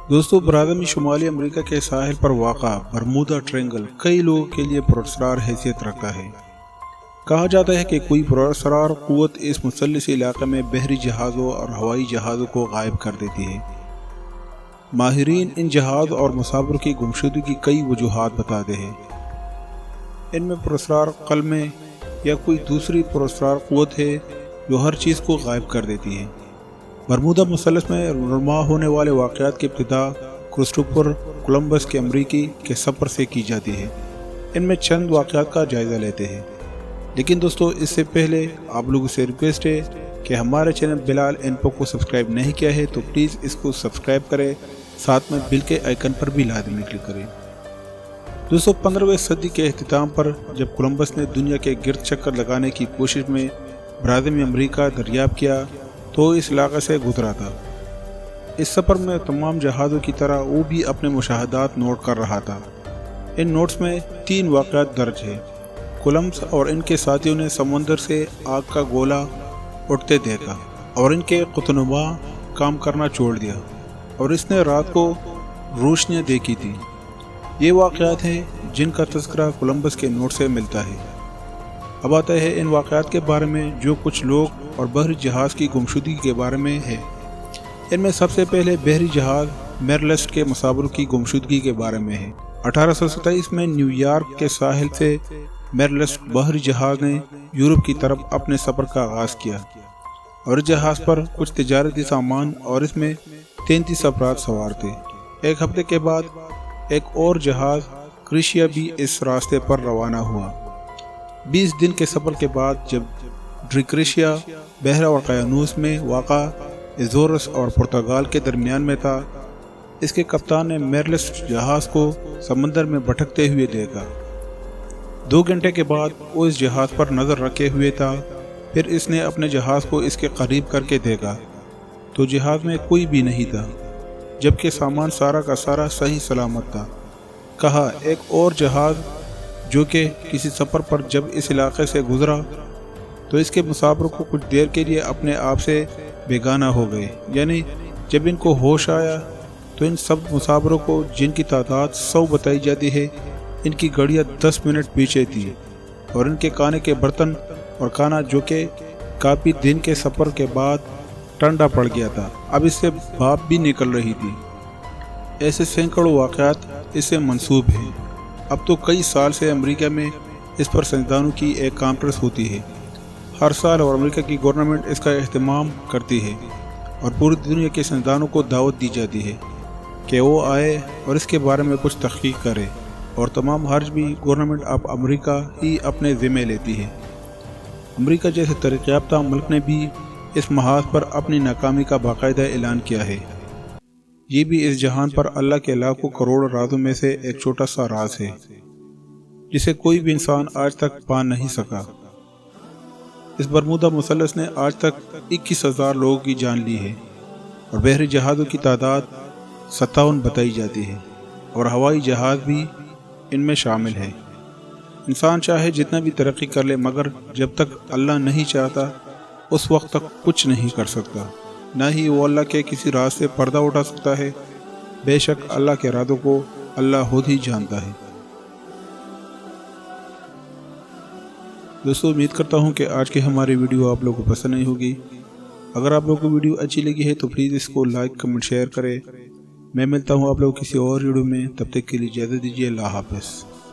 دوستو، برادمی شمالی امریکہ کے ساحل پر واقع برمودا ٹرینگل کئی لوگوں کے لیے پراسرار حیثیت رکھتا ہے۔ کہا جاتا ہے کہ کوئی پراسرار قوت اس مثلثی علاقے میں بحری جہازوں اور ہوائی جہازوں کو غائب کر دیتی ہے۔ ماہرین ان جہاز اور مسافروں کی گمشدگی کی کئی وجوہات بتاتے ہیں۔ ان میں پراسرار قلمے یا کوئی دوسری پراسرار قوت ہے جو ہر چیز کو غائب کر دیتی ہے۔ برمودا مثلث میں رونما ہونے والے واقعات کی ابتدا کرسٹوفر کولمبس کے امریکی کے سفر سے کی جاتی ہے۔ ان میں چند واقعات کا جائزہ لیتے ہیں، لیکن دوستو اس سے پہلے آپ لوگوں سے ریکویسٹ ہے کہ ہمارے چینل بلال انفو کو سبسکرائب نہیں کیا ہے تو پلیز اس کو سبسکرائب کریں، ساتھ میں بل کے آئیکن پر بھی لازمی کلک کریں۔ دوستو، 15ویں صدی کے اختتام پر جب کولمبس نے دنیا کے گرد چکر لگانے کی کوشش میں برادمی امریکہ دریافت کیا تو اس علاقے سے گزرا تھا۔ اس سفر میں تمام جہازوں کی طرح وہ بھی اپنے مشاہدات نوٹ کر رہا تھا۔ ان نوٹس میں 3 واقعات درج ہیں۔ کولمبس اور ان کے ساتھیوں نے سمندر سے آگ کا گولہ اٹھتے دیکھا اور ان کے قطنما کام کرنا چھوڑ دیا، اور اس نے رات کو روشنیاں دیکھی تھی۔ یہ واقعات ہیں جن کا تذکرہ کولمبس کے نوٹ سے ملتا ہے۔ اب آتا ہے ان واقعات کے بارے میں جو کچھ لوگ اور بحری جہاز کی گمشدگی کے بارے میں ہے۔ ان میں سب سے پہلے بحری جہاز میرلسٹ کے مسافروں کی گمشدگی کے بارے میں ہے۔ 1827 میں نیو یارک کے ساحل سے میرلسٹ بحری جہاز نے یورپ کی طرف اپنے سفر کا آغاز کیا، اور اس جہاز پر کچھ تجارتی سامان اور اس میں 33 افراد سوار تھے۔ ایک ہفتے کے بعد ایک اور جہاز کریشیا بھی اس راستے پر روانہ ہوا۔ 20 دن کے سفر کے بعد جب ڈریکریشیا بحیرہ اوقیانوس میں واقع ازورس اور پرتگال کے درمیان میں تھا، اس کے کپتان نے میرلسٹ جہاز کو سمندر میں بھٹکتے ہوئے دیکھا۔ 2 گھنٹے کے بعد وہ اس جہاز پر نظر رکھے ہوئے تھا۔ پھر اس نے اپنے جہاز کو اس کے قریب کر کے دیکھا تو جہاز میں کوئی بھی نہیں تھا، جبکہ سامان سارا کا سارا صحیح سلامت تھا۔ کہا ایک اور جہاز جو کہ کسی سفر پر جب اس علاقے سے گزرا تو اس کے مسافروں کو کچھ دیر کے لیے اپنے آپ سے بیگانہ ہو گئے، یعنی جب ان کو ہوش آیا تو ان سب مسافروں کو، جن کی تعداد 100 بتائی جاتی ہے، ان کی گھڑیاں 10 منٹ پیچھے تھی، اور ان کے کھانے کے برتن اور کھانا جو کہ کافی دن کے سفر کے بعد ٹھنڈا پڑ گیا تھا، اب اس سے بھاپ بھی نکل رہی تھی۔ ایسے سینکڑوں واقعات اس سے منسوب ہیں۔ اب تو کئی سال سے امریکہ میں اس پر سائنسدانوں کی ایک کانفرنس ہوتی ہے ہر سال، اور امریکہ کی گورنمنٹ اس کا اہتمام کرتی ہے، اور پوری دنیا کے سائنسدانوں کو دعوت دی جاتی ہے کہ وہ آئے اور اس کے بارے میں کچھ تحقیق کرے، اور تمام خرچ بھی گورنمنٹ آف امریکہ ہی اپنے ذمہ لیتی ہے۔ امریکہ جیسے ترقی یافتہ ملک نے بھی اس محاذ پر اپنی ناکامی کا باقاعدہ اعلان کیا ہے۔ یہ بھی اس جہان پر اللہ کے لاکھوں کروڑ رازوں میں سے ایک چھوٹا سا راز ہے جسے کوئی بھی انسان آج تک پا نہیں سکا۔ اس برمودا مثلث نے آج تک 21,000 لوگوں کی جان لی ہے، اور بحری جہازوں کی تعداد 57 بتائی جاتی ہے، اور ہوائی جہاز بھی ان میں شامل ہے۔ انسان چاہے جتنا بھی ترقی کر لے، مگر جب تک اللہ نہیں چاہتا اس وقت تک کچھ نہیں کر سکتا، نہ ہی وہ اللہ کے کسی راز سے پردہ اٹھا سکتا ہے۔ بے شک اللہ کے ارادوں کو اللہ خود ہی جانتا ہے۔ دوستو، امید کرتا ہوں کہ آج کی ہماری ویڈیو آپ لوگوں کو پسند نہیں ہوگی۔ اگر آپ لوگوں کو ویڈیو اچھی لگی ہے تو پلیز اس کو لائک، کمنٹ، شیئر کریں۔ میں ملتا ہوں آپ لوگوں کسی اور ویڈیو میں، تب تک کے لیے اجازت دیجیے۔ اللہ حافظ۔